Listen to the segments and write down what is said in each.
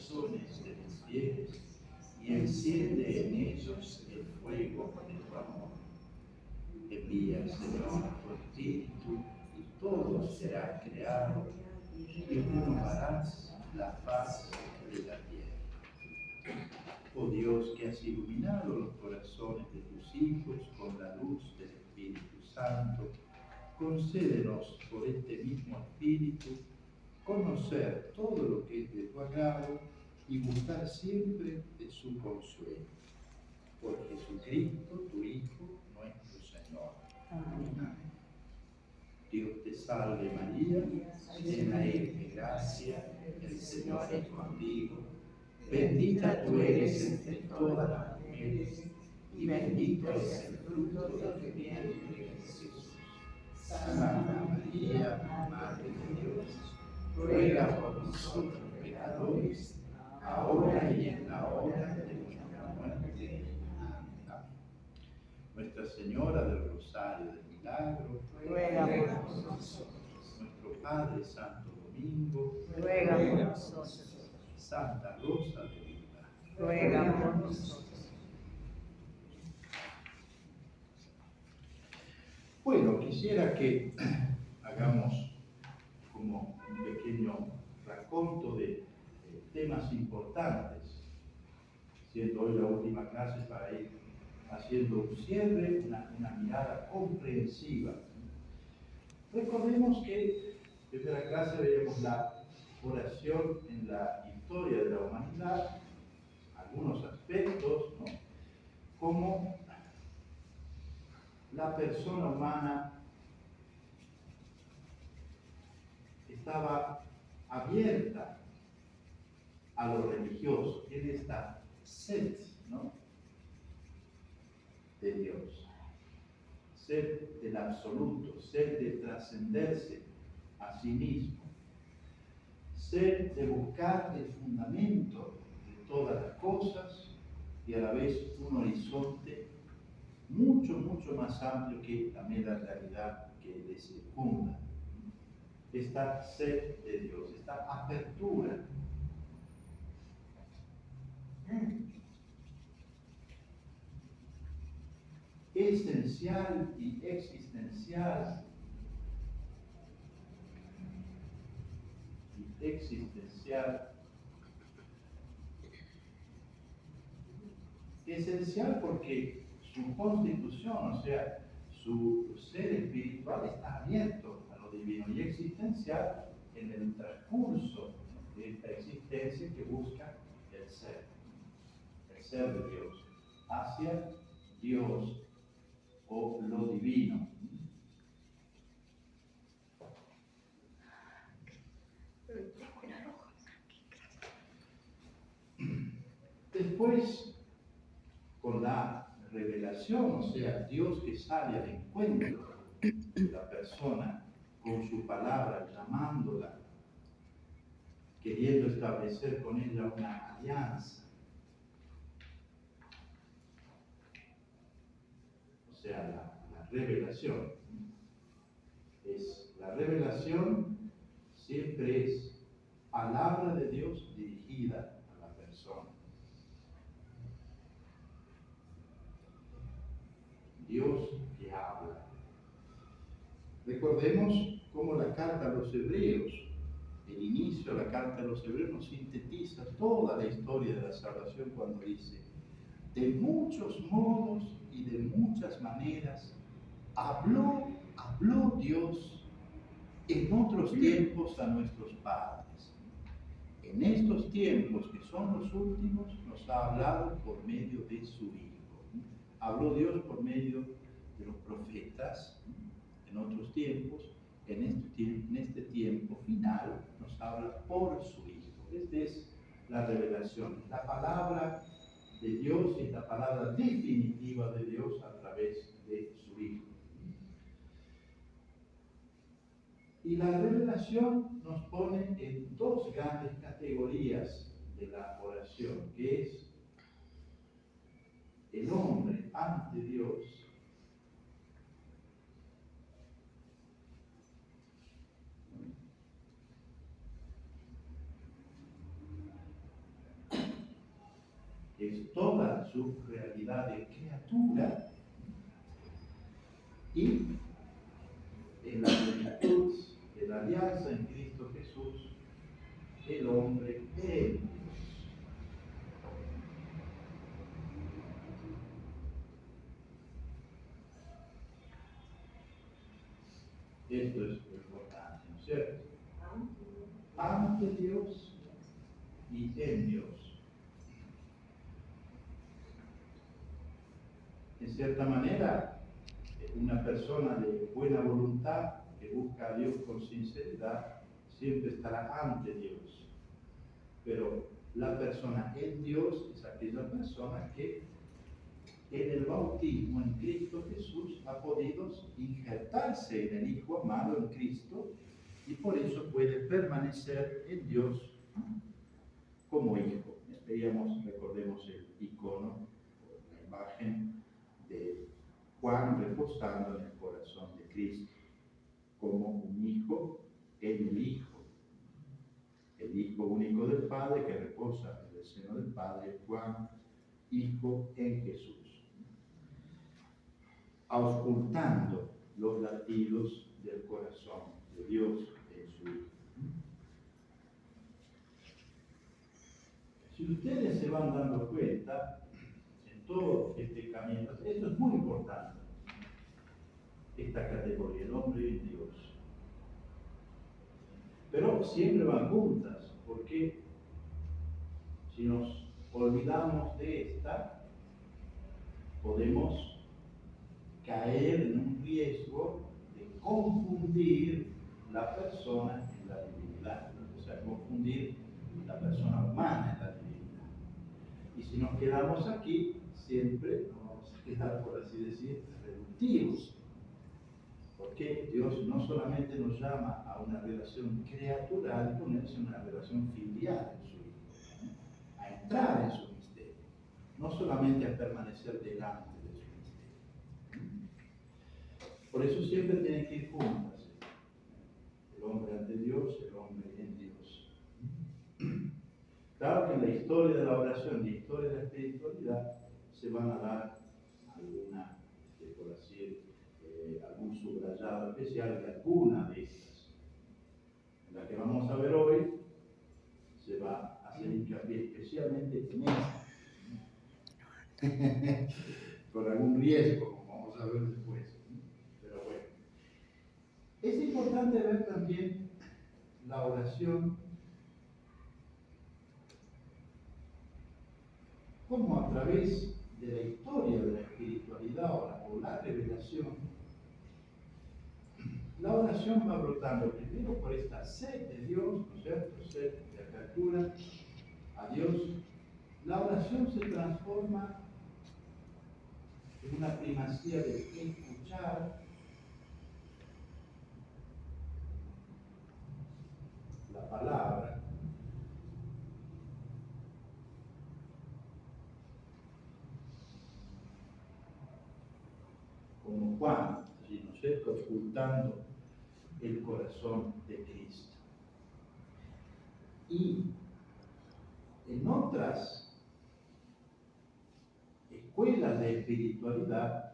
corazones de los fieles y enciende en ellos el fuego de tu amor. Envía, Señor, tu Espíritu y todo será creado y renovarás la faz de la tierra. Oh Dios, que has iluminado los corazones de tus hijos con la luz del Espíritu Santo, concédenos por este mismo Espíritu conocer todo lo que es de tu agrado y gustar siempre de su consuelo. Por Jesucristo, tu Hijo, nuestro Señor. Amén. Dios te salve María, llena eres de gracia, el Señor es contigo. Bendita tú eres entre todas las mujeres, y bendito es el fruto de tu vientre, Jesús. Santa María, Madre de Dios, ruega por nosotros pecadores, ahora y en la hora de nuestra muerte. Amén. Nuestra Señora del Rosario del Milagro, ruega por nosotros. Nuestro Padre Santo Domingo, Ruega por nosotros. Santa Rosa de Lima, Ruega por nosotros. Bueno, quisiera que hagamos como un pequeño raconto de temas importantes, siendo hoy la última clase para ir haciendo un cierre, una mirada comprensiva. Recordemos que en primera clase veíamos la oración en la historia de la humanidad, algunos aspectos, ¿no? Como la persona humana estaba abierta a lo religioso, tiene esta sed, ¿no?, de Dios, sed del absoluto, sed de trascenderse a sí mismo, sed de buscar el fundamento de todas las cosas y a la vez un horizonte mucho, mucho más amplio que la mera realidad que le circunda. Esta sed de Dios, esta apertura. Esencial y existencial. Esencial porque su constitución, o sea, su ser espiritual está abierto a lo divino, y existencial en el transcurso de esta existencia que busca el ser de Dios, hacia Dios o lo divino. Después, con la revelación, o sea, Dios que sale al encuentro de la persona con su palabra, llamándola, queriendo establecer con ella una alianza. O sea, la revelación. La revelación siempre es palabra de Dios dirigida a la persona. Dios que habla. Recordemos cómo la carta a los Hebreos, el inicio de la carta a los Hebreos, nos sintetiza toda la historia de la salvación cuando dice: de muchos modos y de muchas maneras habló Dios en otros tiempos a nuestros padres. En estos tiempos que son los últimos, nos ha hablado por medio de su Hijo. Habló Dios por medio de los profetas en otros tiempos. En este tiempo final nos habla por su Hijo. Esta es la revelación, la palabra de Dios y la palabra definitiva de Dios a través de su Hijo. Y la revelación nos pone en dos grandes categorías de la oración, que es el hombre ante Dios es toda su realidad de criatura, y en la plenitud de la alianza en Cristo Jesús, el hombre en Dios. Esto es lo importante, ¿no es cierto? Ante Dios y en Dios. En cierta manera, una persona de buena voluntad que busca a Dios con sinceridad siempre estará ante Dios. Pero la persona en Dios es aquella persona que en el bautismo en Cristo Jesús ha podido injertarse en el Hijo amado en Cristo, y por eso puede permanecer en Dios como hijo. Recordemos el icono, la imagen de Juan reposando en el corazón de Cristo, como un hijo en el Hijo único del Padre que reposa en el seno del Padre. Juan, Hijo en Jesús, auscultando los latidos del corazón de Dios en su Hijo. Si ustedes se van dando cuenta en todo este camino, esto es muy importante, esta categoría, el hombre y Dios. Pero siempre van juntas, porque si nos olvidamos de esta, podemos caer en un riesgo de confundir la persona en la divinidad, o sea, confundir la persona humana en la divinidad. Y si nos quedamos aquí, siempre nos vamos a quedar, por así decir, reductivos. Porque Dios no solamente nos llama a una relación creatural con Él, sino una relación filial en su Hijo, a entrar en su misterio, no solamente a permanecer delante de su misterio. Por eso siempre tienen que ir juntas, el hombre ante Dios, el hombre en Dios. Claro que en la historia de la oración y la historia de la espiritualidad se van a dar alguna, por así decirlo, algún subrayado especial de alguna de estas. En la que vamos a ver hoy se va a hacer hincapié especialmente en esta, con algún riesgo, como vamos a ver después. Pero bueno, es importante ver también la oración como a través de la historia de la espiritualidad o la revelación, la oración va brotando primero por esta sed de Dios, ¿no es cierto? Sed de apertura a Dios. La oración se transforma en una primacía de escuchar la palabra, como Juan, ¿no es cierto?, ocultando el corazón de Cristo. Y en otras escuelas de espiritualidad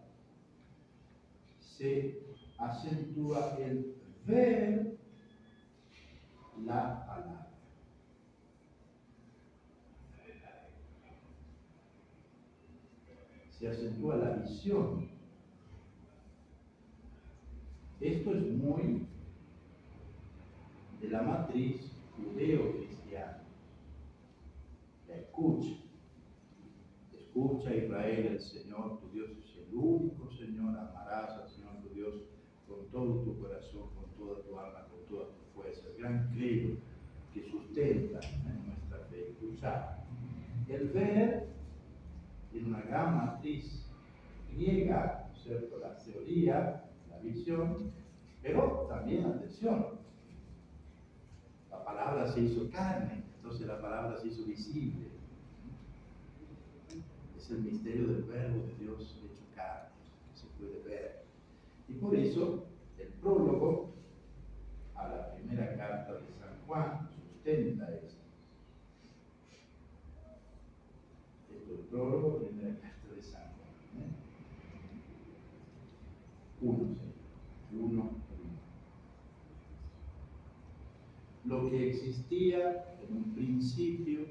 se acentúa el ver la palabra. Se acentúa la visión. Esto es muy de la matriz judeo-cristiana. La escucha. Escucha, Israel, el Señor tu Dios es el único Señor. Amarás al Señor tu Dios con todo tu corazón, con toda tu alma, con toda tu fuerza. El gran credo que sustenta nuestra fe. Escuchar. El ver en una gran matriz griega, ¿no es cierto?, la teoría, la visión, pero también, atención, la palabra se hizo carne, entonces la palabra se hizo visible. Es el misterio del verbo de Dios hecho carne, que se puede ver. Y por eso el prólogo a la primera carta de San Juan sustenta esto. Esto prólogo, primera carta de San Juan. Uno, uno. Lo que existía en un principio,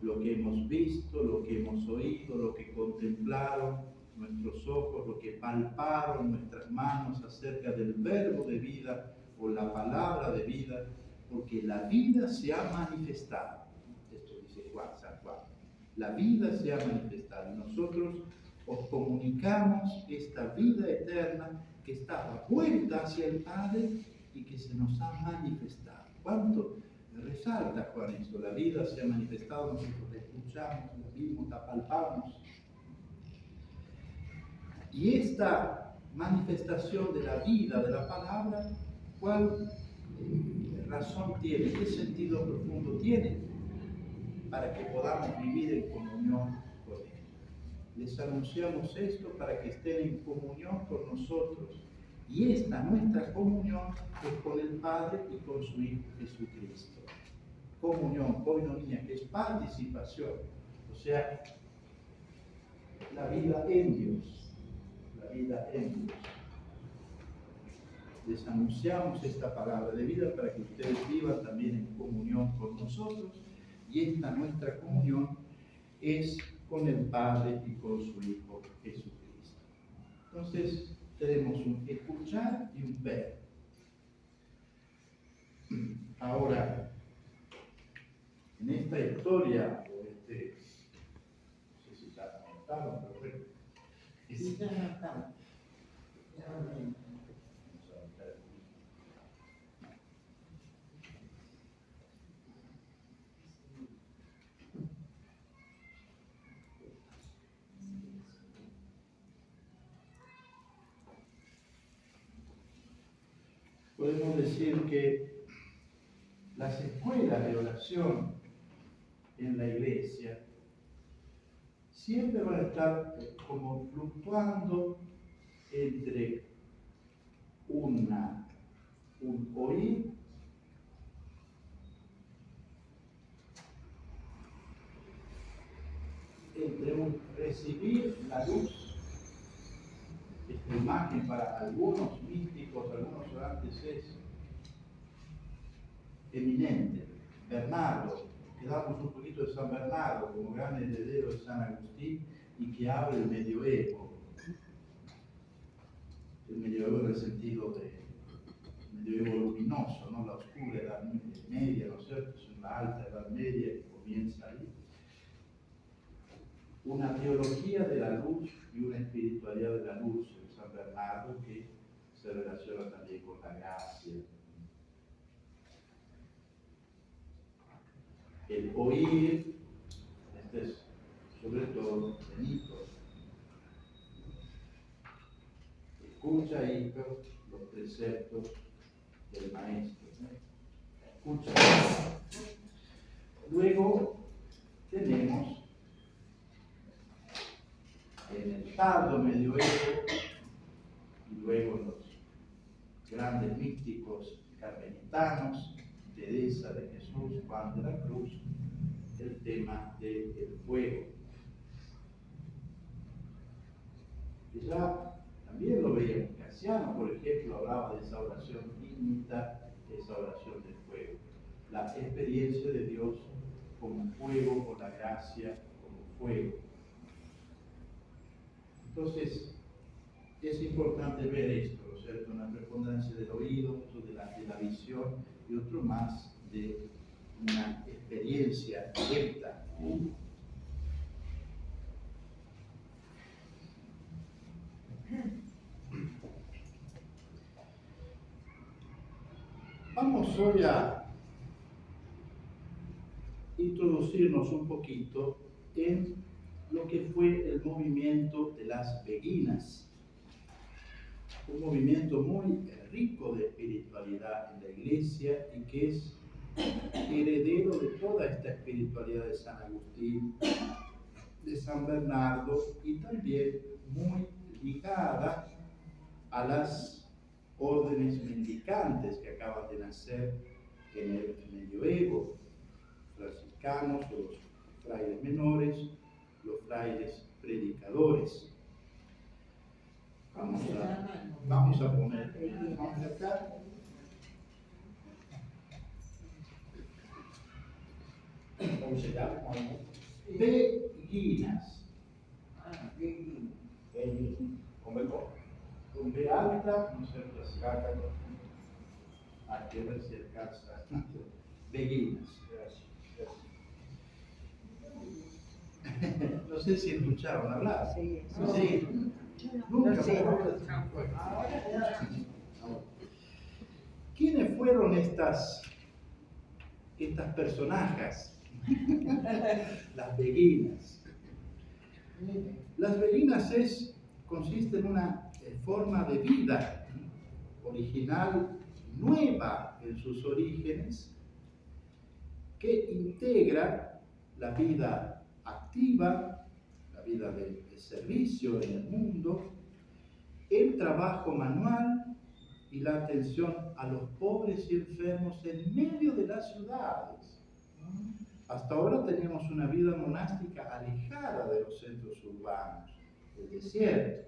lo que hemos visto, lo que hemos oído, lo que contemplaron nuestros ojos, lo que palparon nuestras manos acerca del verbo de vida o la palabra de vida, porque la vida se ha manifestado. Esto dice San Juan. La vida se ha manifestado y nosotros os comunicamos esta vida eterna que estaba vuelta hacia el Padre y que se nos ha manifestado. ¿Cuánto resalta Juan esto? La vida se ha manifestado, nosotros la escuchamos, la vimos, la palpamos. Y esta manifestación de la vida, de la palabra, ¿cuál razón tiene? ¿Qué sentido profundo tiene? Para que podamos vivir en comunión con Él. Les anunciamos esto para que estén en comunión con nosotros. Y esta nuestra comunión es con el Padre y con su Hijo Jesucristo. Comunión, koinonia, que es participación. O sea, la vida en Dios. La vida en Dios. Les anunciamos esta palabra de vida para que ustedes vivan también en comunión con nosotros. Y esta nuestra comunión es con el Padre y con su Hijo Jesucristo. Entonces, tenemos un escuchar y un ver. Ahora, en esta historia, o no sé si está anotado, pero podemos decir que las escuelas de oración en la iglesia siempre van a estar como fluctuando entre un oír entre un recibir la luz. Esta imagen para algunos místicos, algunos orantes es eminente. Bernardo, que damos un poquito de San Bernardo como gran heredero de San Agustín y que abre el medioevo. El medioevo en el sentido de medioevo luminoso, ¿no? La oscura edad media, ¿no es cierto? Es la alta edad media que comienza ahí. Una teología de la luz y una espiritualidad de la luz en San Bernardo que se relaciona también con la gracia. El oír, este es sobre todo Benito. Escucha, hijo, los preceptos del maestro. Escucha. Luego tenemos en el tardo medioevo y luego los grandes místicos carmelitanos, Teresa de Jesús, Juan de la Cruz, el tema del fuego. Y ya también lo veíamos. Casiano, por ejemplo, hablaba de esa oración ígnita, esa oración del fuego. La experiencia de Dios como fuego, con la gracia como fuego. Entonces, es importante ver esto, ¿no es cierto? Una preponderancia del oído, otro de la visión y otro más de una experiencia directa. Vamos hoy a introducirnos un poquito en lo que fue el movimiento de las beguinas. Un movimiento muy rico de espiritualidad en la iglesia y que es heredero de toda esta espiritualidad de San Agustín, de San Bernardo y también muy ligada a las órdenes mendicantes que acaban de nacer en el medioevo, franciscanos o los frailes menores, los frailes predicadores. Vamos a poner el nombre acá. ¿Cómo se llama? Beguinas. Con B alta, no sé, acá, aquí a ver si alcanza. Beguinas. No sé si escucharon hablar. Sí. Sí. Nunca No sé. ¿Quiénes fueron estas personajes? Las beguinas. Las beguinas consiste en una forma de vida original, nueva en sus orígenes, que integra la vida activa, la vida de servicio en el mundo, el trabajo manual y la atención a los pobres y enfermos en medio de las ciudades. Hasta ahora teníamos una vida monástica alejada de los centros urbanos, el desierto.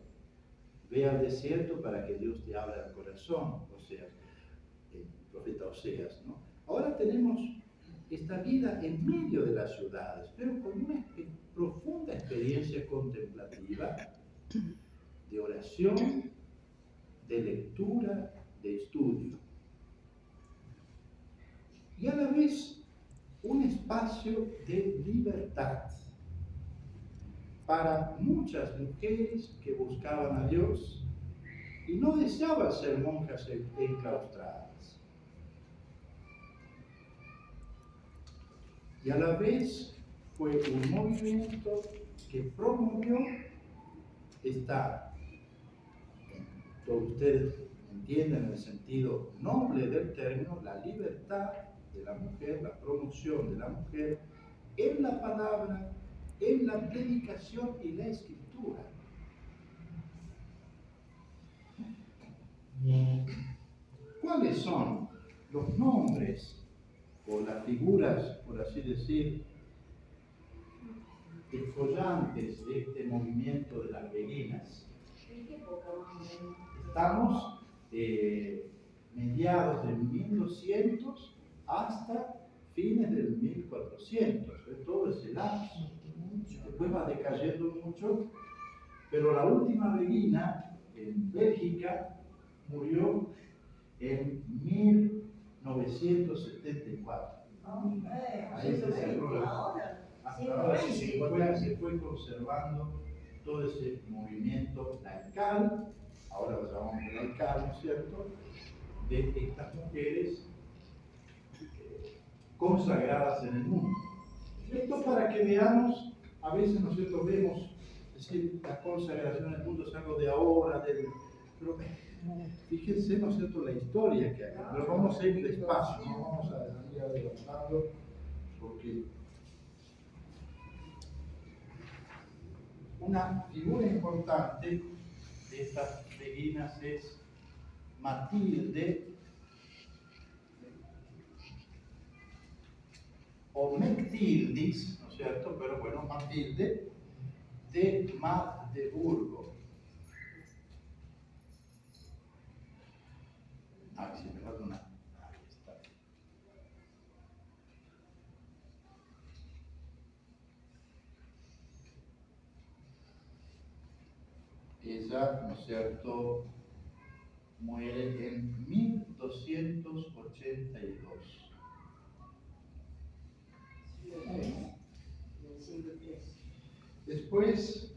Ve al desierto para que Dios te abra el corazón, Oseas, el profeta Oseas, ¿no? Ahora tenemos esta vida en medio de las ciudades, pero con una profunda experiencia contemplativa, de oración, de lectura, de estudio. Y a la vez un espacio de libertad para muchas mujeres que buscaban a Dios y no deseaban ser monjas enclaustradas. Y a la vez fue un movimiento que promovió todos ustedes entienden el sentido noble del término, la libertad de la mujer, la promoción de la mujer en la palabra, en la predicación y la escritura. ¿Cuáles son los nombres o las figuras, por así decir, descollantes de este movimiento de las beguinas? Estamos mediados del 1200 hasta fines del 1400, todo ese lapso. Después va decayendo mucho, pero la última beguina en Bélgica murió en 1974. Ahí se cerró hasta ahora se fue conservando todo ese movimiento laical, ahora lo llamamos laical, ¿no es cierto?, de estas mujeres consagradas en el mundo. Esto para que veamos, a veces nosotros vemos, es decir, la consagración en el mundo es algo de ahora, pero fíjense, ¿no es cierto?, la historia que hay. Pero vamos a ir despacio, no vamos a ir adelantando, porque una figura importante de estas beguinas es Matilde, o Mectildis, ¿no es cierto?, pero bueno, Matilde de Magdeburgo. Si me falta una. Ahí está. Ella, ¿no es cierto?, muere en 1282. Después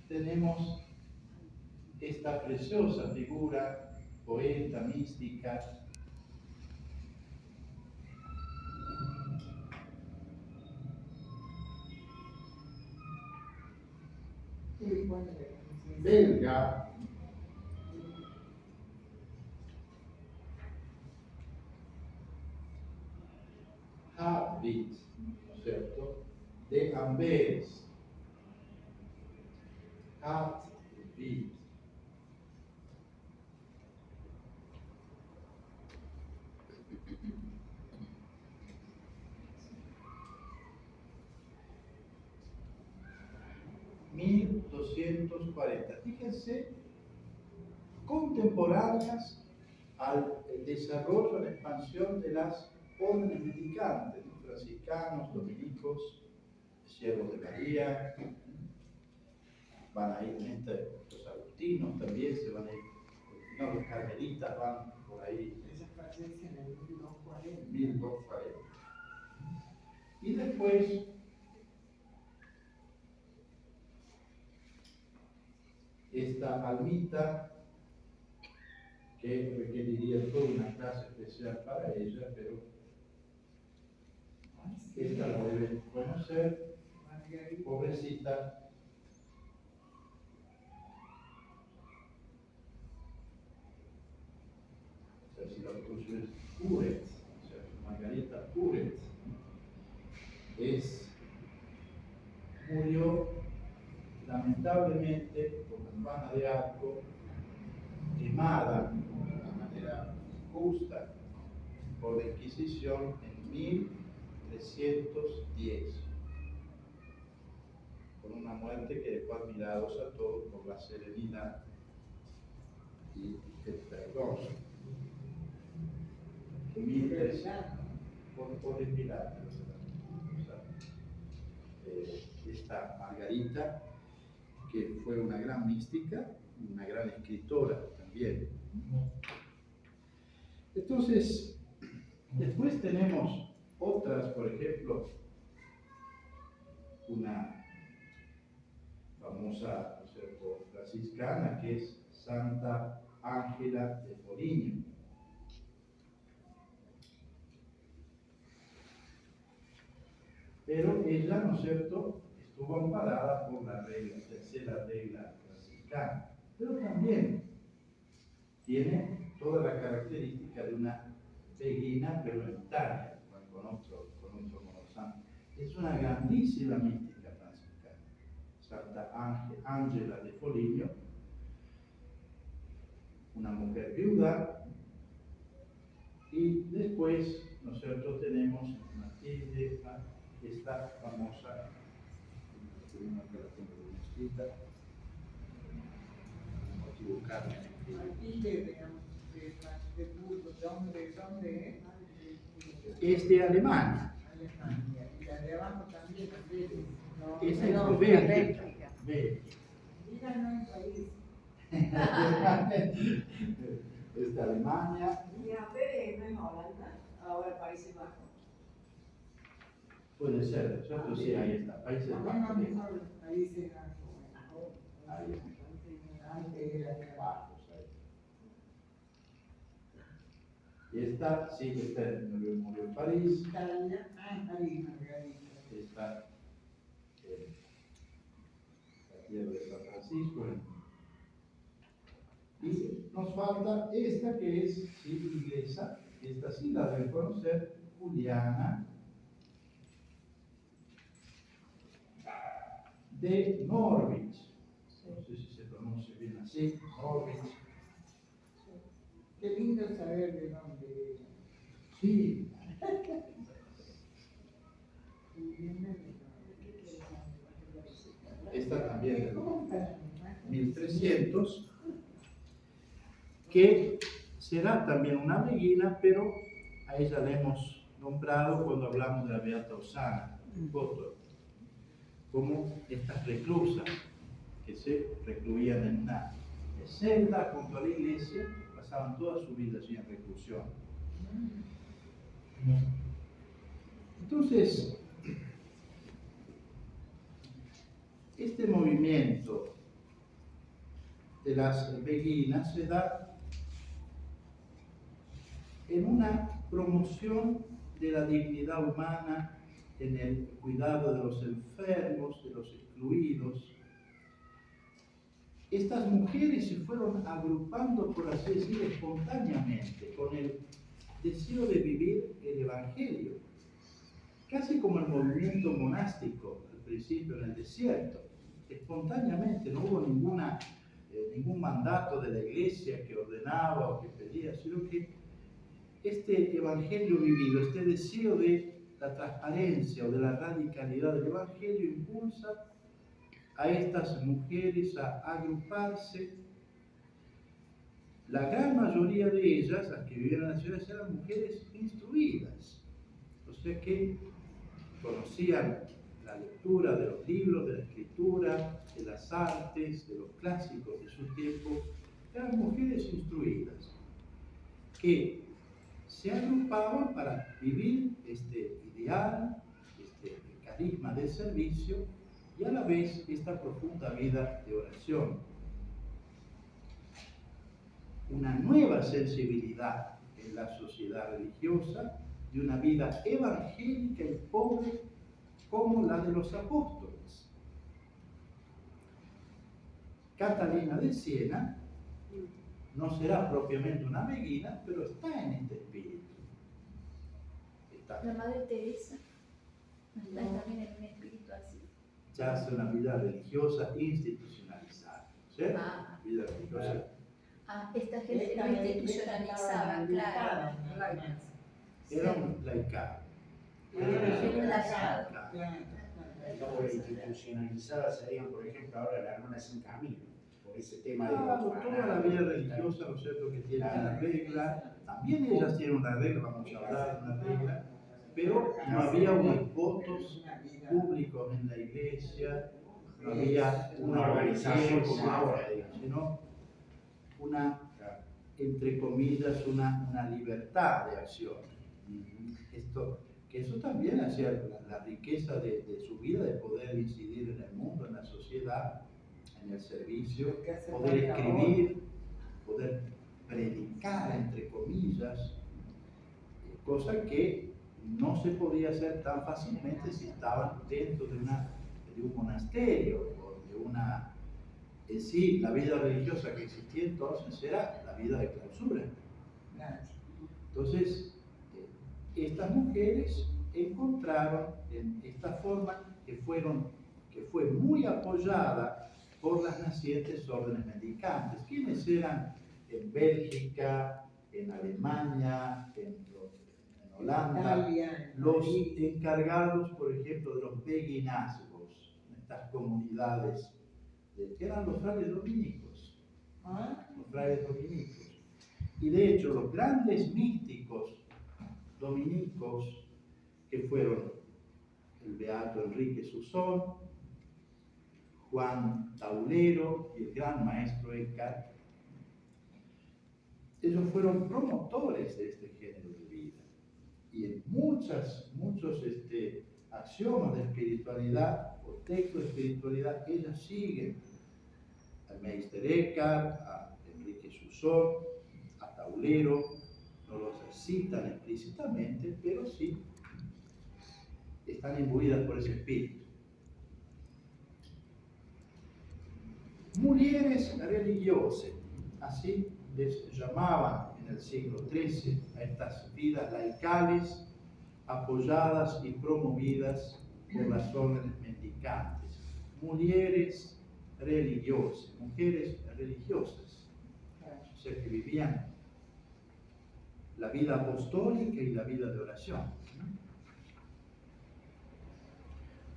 tenemos esta preciosa figura, poeta, mística, belga, Habit, ¿no es cierto?, de Amberes, Habit. 1240. Fíjense, contemporáneas al desarrollo, a la expansión de las órdenes mendicantes, ¿no? Franciscanos, dominicos, siervos de María, van a ir en los agustinos también se van a ir, no, los carmelitas van por ahí. Esa aparece en el 1240. 1240. Y después esta almita, que requeriría toda una clase especial para ella, pero esta la deben conocer, pobrecita. O sea, si la tuyo es Puret, o sea, Margarita Puret, murió lamentablemente por campana de arco, quemada de una manera injusta por la Inquisición en 1310, con una muerte que dejó admirados a todos por la serenidad y el perdón. 1300, por el milagro. Esta Margarita, que fue una gran mística, una gran escritora también. Entonces, después tenemos otras, por ejemplo, una famosa, ¿no es cierto?, franciscana, que es Santa Ángela de Foligno. Pero ella, ¿no es cierto?, estuvo amparada por la tercera regla franciscana, pero también tiene toda la característica de una beguina, pero en Italia, con otro santo. Es una grandísima mística franciscana, Santa Ángela de Foligno, una mujer viuda, y después, ¿no es cierto?, tenemos Matilde, esta famosa, Matilde de Burgos, ¿dónde es? Es de Alemania. Alemania. Y la de abajo también, Bélgica. Esa es No, de Bélgica. Mira, no hay país. Es de Alemania. Ja, det er Holland, ahora Países Bajos. Puede ser, ¿cierto? Sí, ahí está, Países Bajos. Países Ahí está. Bajos, ahí. Y esta, sí, esta murió en París. Italia, París, Margarita. Está la tierra de San Francisco. Y nos falta esta que es inglesa, esta sí la deben conocer, Juliana de Norwich. No sé si se pronuncia bien así, Norwich. Qué lindo saber de dónde. Sí. Esta también de 1300, que será también una beguina, pero a ella la hemos nombrado cuando hablamos de la Beata Osana, como estas reclusas que se recluían en una celda junto a la iglesia, pasaban toda su vida allí en reclusión. Entonces, este movimiento de las beguinas se da en una promoción de la dignidad humana, en el cuidado de los enfermos, de los excluidos. Estas mujeres se fueron agrupando, por así decir, espontáneamente, con el deseo de vivir el Evangelio, casi como el movimiento monástico al principio en el desierto, espontáneamente, no hubo ningún mandato de la iglesia que ordenaba o que pedía, sino que este Evangelio vivido, este deseo de la transparencia o de la radicalidad del Evangelio impulsa a estas mujeres a agruparse. La gran mayoría de ellas, las que vivían en las ciudades, eran mujeres instruidas, o sea que conocían la lectura de los libros, de la escritura, de las artes, de los clásicos de su tiempo. Eran mujeres instruidas que se agrupaban para vivir este ideal, este carisma del servicio y a la vez esta profunda vida de oración. Una nueva sensibilidad en la sociedad religiosa de una vida evangélica y pobre como la de los apóstoles. Catalina de Siena no será propiamente una beguina, pero está en este espíritu. La Madre Teresa está también en un espíritu así. Ya hace una vida religiosa institucionalizada, ¿sí? Vida religiosa. Esta gente lo institucionalizaba, claro. Era un laicado. Luego institucionalizadas serían, por ejemplo, ahora la hermana San Camilo, por ese tema de Toda la vida religiosa, ¿no es cierto?, que tiene una regla. También ellas tienen una regla, vamos a hablar de una regla, pero no había unos votos públicos en la iglesia, no había una organización como ahora, sino una, entre comillas, una libertad de acción. Eso también hacía la riqueza de su vida, de poder incidir en el mundo, en la sociedad, en el servicio, poder escribir, poder predicar, entre comillas, cosa que no se podía hacer tan fácilmente si estaban dentro de un monasterio o de una... sí, la vida religiosa que existía entonces era la vida de clausura. Entonces, estas mujeres encontraron en esta forma que fue muy apoyada por las nacientes órdenes mendicantes. ¿Quiénes eran en Bélgica, en Alemania, en Holanda? Los encargados, por ejemplo, de los beguinazgos, estas comunidades, que eran los frailes dominicos. Los frailes dominicos. Y de hecho, los grandes místicos dominicos, que fueron el beato Enrique Susón, Juan Taulero y el gran maestro Eckhart, ellos fueron promotores de este género de vida. Y en muchos axiomas de espiritualidad o textos de espiritualidad, ellos siguen al Meister Eckhart, a Enrique Susón, a Taulero. No los citan explícitamente, pero sí están imbuidas por ese espíritu. Mulieres religiosas, así les llamaban en el siglo XIII a estas vidas laicales, apoyadas y promovidas por las órdenes mendicantes. Mulieres religiosas, mujeres religiosas, o sea que vivían la vida apostólica y la vida de oración.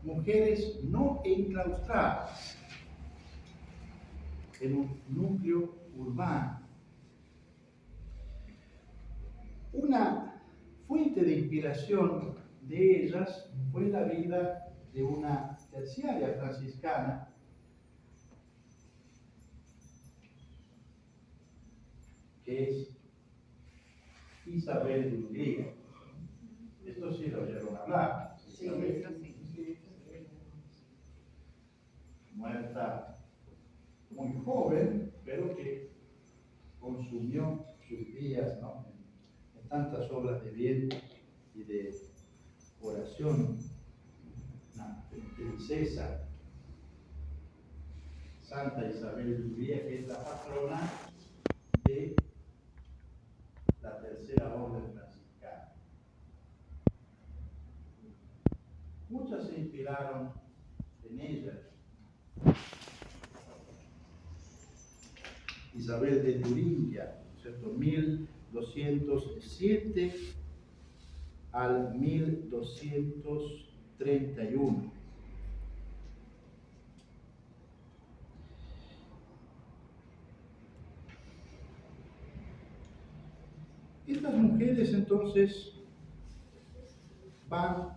Mujeres no enclaustradas en un núcleo urbano. Una fuente de inspiración de ellas fue la vida de una terciaria franciscana que es Isabel de Hungría. Esto sí lo oyeron hablar. Sí, Isabel, eso sí. muerta muy joven, pero que consumió sus días, ¿no?, en tantas obras de bien y de oración. Una princesa, Santa Isabel de Hungría, que es la patrona de la tercera orden franciscana. Muchas se inspiraron en ella. Isabel de Turingia, ¿cierto?, 1207 al 1231. mujeres entonces van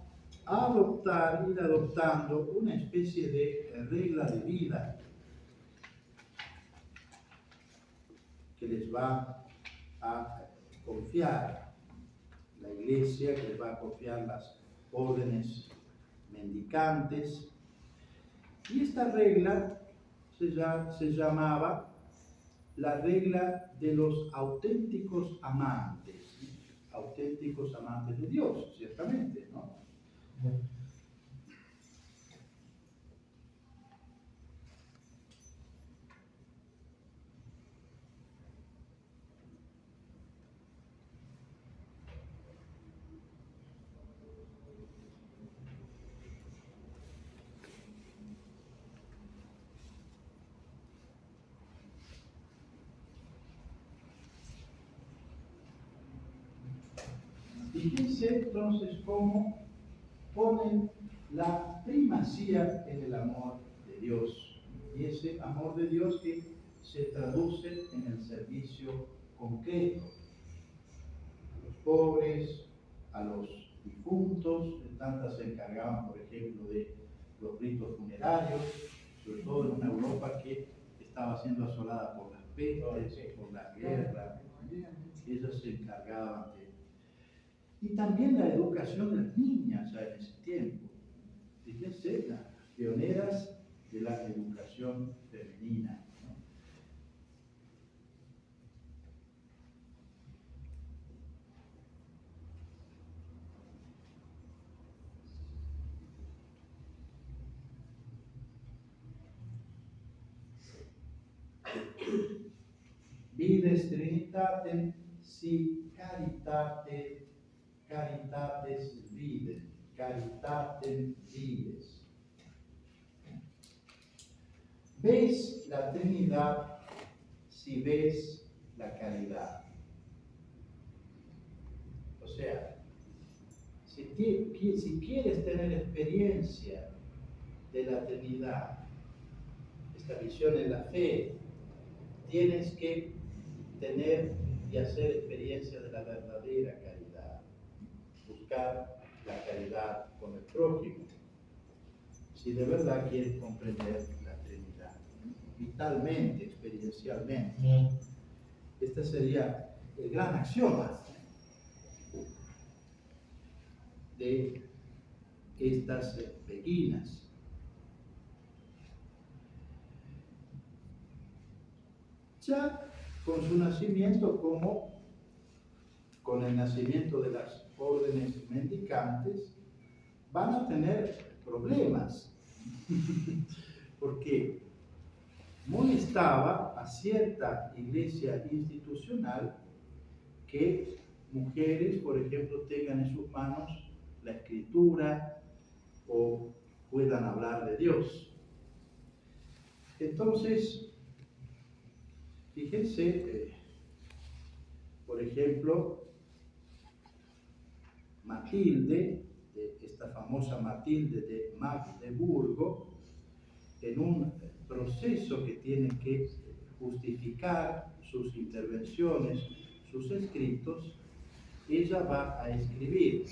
a ir adoptando una especie de regla de vida que les va a confiar la iglesia, que les va a confiar las órdenes mendicantes. Y esta regla se llamaba la regla de los auténticos amantes de Dios, ciertamente, ¿no? Fíjense entonces cómo ponen la primacía en el amor de Dios, y ese amor de Dios que se traduce en el servicio concreto a los pobres, a los difuntos. Tantas se encargaban, por ejemplo, de los ritos funerarios, sobre todo en una Europa que estaba siendo asolada por las pestes, por la guerra. Ellas se encargaban de... Y también la educación de las niñas ya en ese tiempo. Fíjense, las pioneras de la educación femenina, ¿no? Vides Trinitatem si caritates vides, caritatem vides. Ves la Trinidad si ves la caridad. O sea, si quieres tener experiencia de la Trinidad, esta visión en la fe, tienes que tener y hacer experiencia de la verdadera caridad. Buscar la caridad con el prójimo, si de verdad quieres comprender la Trinidad, vitalmente, experiencialmente. Este sería el gran axioma de estas beguinas. Ya con su nacimiento, como con el nacimiento de las órdenes mendicantes, van a tener problemas, porque molestaba a cierta iglesia institucional que mujeres, por ejemplo, tengan en sus manos la escritura o puedan hablar de Dios. Entonces, fíjense, por ejemplo, Matilde, esta famosa Matilde de Magdeburgo, en un proceso que tiene que justificar sus intervenciones, sus escritos, ella va a escribir,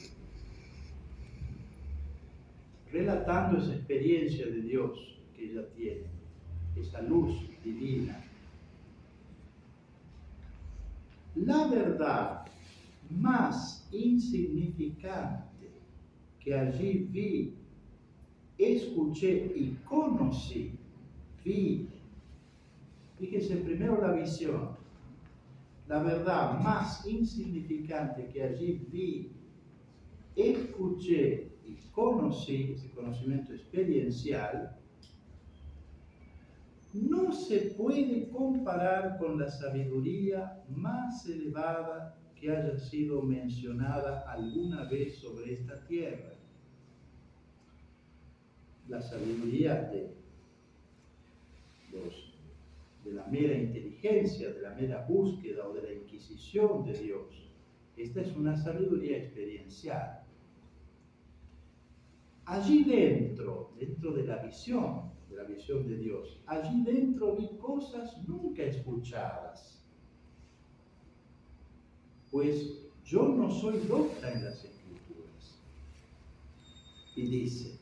relatando esa experiencia de Dios que ella tiene, esa luz divina. La verdad más insignificante que allí vi, escuché y conocí, fíjense primero la visión, la verdad más insignificante que allí vi, escuché y conocí, ese conocimiento experiencial, no se puede comparar con la sabiduría más elevada que haya sido mencionada alguna vez sobre esta tierra. La sabiduría de la mera inteligencia, de la mera búsqueda o de la inquisición de Dios. Esta es una sabiduría experiencial. Allí dentro de la visión de Dios, allí dentro vi cosas nunca escuchadas. Pues yo no soy docta en las Escrituras. Y dice,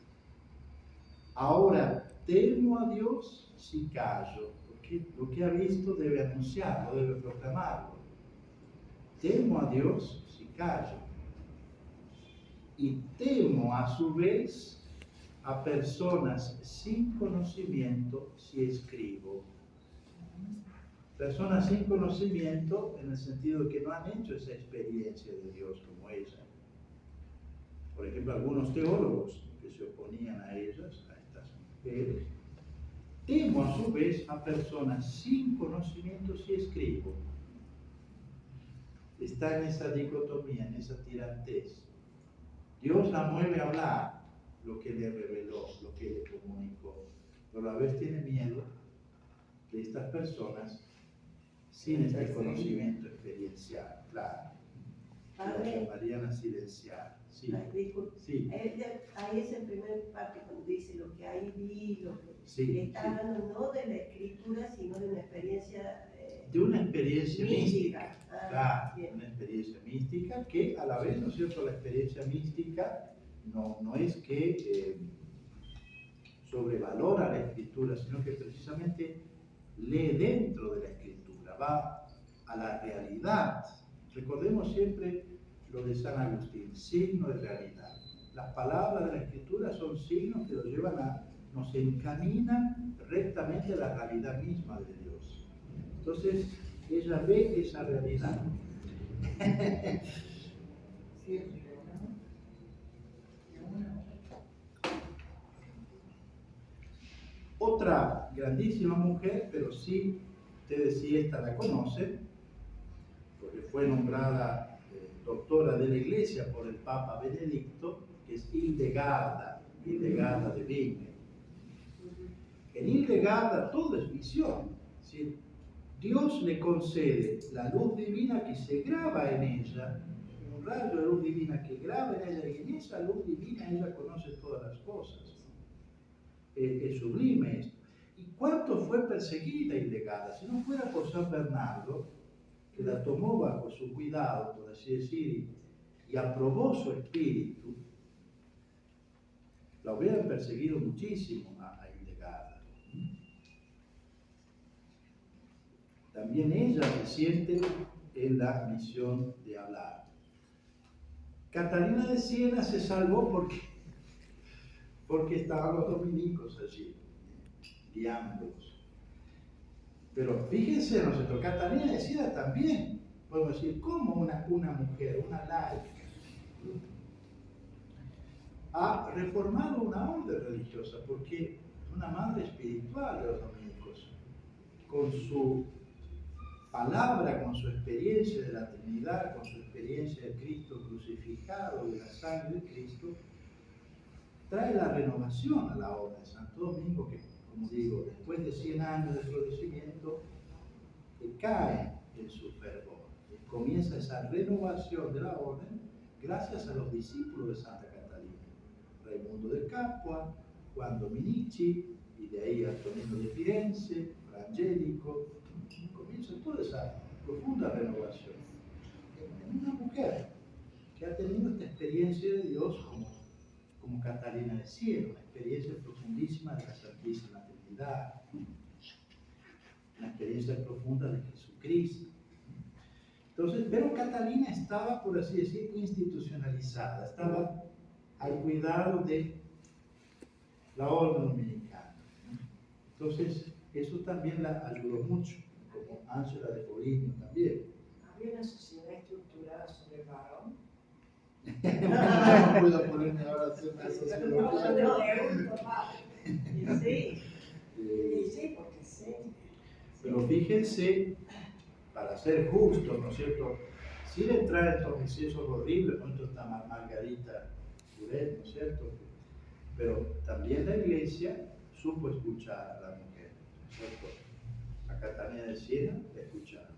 ahora temo a Dios si callo, porque lo que ha visto debe anunciarlo, debe proclamarlo. Temo a Dios si callo. Y temo a su vez a personas sin conocimiento si escribo. Personas sin conocimiento en el sentido de que no han hecho esa experiencia de Dios como ella. Por ejemplo, algunos teólogos que se oponían a ellas, a estas mujeres. Temo a su vez a personas sin conocimiento si escribo. Está en esa dicotomía, en esa tirantez. Dios la mueve a hablar lo que le reveló, lo que le comunicó, pero a la vez tiene miedo de estas personas sin este conocimiento experiencial, claro. Padre, La llamarían a silenciar. Sí. ay, disculpe. Sí. Ahí es el primer parte cuando dice lo que hay vi, lo que Sí, está sí. hablando no de la escritura, sino de una experiencia De una experiencia mística. Ah, Claro, bien. una experiencia mística que a la vez, ¿no es cierto?, la experiencia mística no es que sobrevalora la escritura, sino que precisamente lee dentro de la escritura, va a la realidad. Recordemos siempre lo de San Agustín, signo de realidad. Las palabras de la escritura son signos que nos llevan nos encaminan rectamente a la realidad misma de Dios. Entonces, ella ve esa realidad. Siempre, ¿no? Otra grandísima mujer, pero sí, ustedes sí esta la conocen, porque fue nombrada doctora de la Iglesia por el Papa Benedicto, que es Hildegarda de Bingen. En Hildegarda todo es visión, ¿sí? Dios le concede la luz divina que se graba en ella, un rayo de luz divina que graba en ella, y en esa luz divina ella conoce todas las cosas. Es sublime esto. ¿Y cuánto fue perseguida Hildegarda? Si no fuera por San Bernardo, que la tomó bajo su cuidado, por así decir, y aprobó su espíritu, la hubieran perseguido muchísimo a Hildegarda. También ella se siente en la misión de hablar. Catalina de Siena se salvó porque estaban los dominicos allí, guiándolos. Pero fíjense, nosotros, Catalina de Siena también, podemos decir, como una mujer, una laica, ha reformado una orden religiosa, porque es una madre espiritual de los dominicos, con su palabra, con su experiencia de la Trinidad, con su experiencia de Cristo crucificado, de la sangre de Cristo, trae la renovación a la obra de Santo Domingo, que, como digo, después de 100 años de florecimiento, cae en su fervor. Comienza esa renovación de la orden gracias a los discípulos de Santa Catalina, Raimundo de Capua, Juan Dominici, y de ahí Antonino de Firenze, Frangélico. Comienza toda esa profunda renovación en una mujer que ha tenido esta experiencia de Dios como Catalina de Siena, una experiencia profundísima de la Santísima Trinidad, una experiencia profunda de Jesucristo. Entonces, pero Catalina estaba, por así decir, institucionalizada, estaba al cuidado de la orden dominicana. Entonces, eso también la ayudó mucho, como Ángela de Foligno también. Había una sociedad estructurada sobre el varón. No puedo ponerme ahora a hacer una sociología. Sí, sí, porque sí. Pero fíjense, para ser justos, ¿no es cierto? Sin entrar en estos excesos horribles, ¿no? Esto está Margarita Furet, ¿no es cierto? Pero también la Iglesia supo escuchar a la mujer, ¿no es cierto? A Catalina de Siena la escucharon.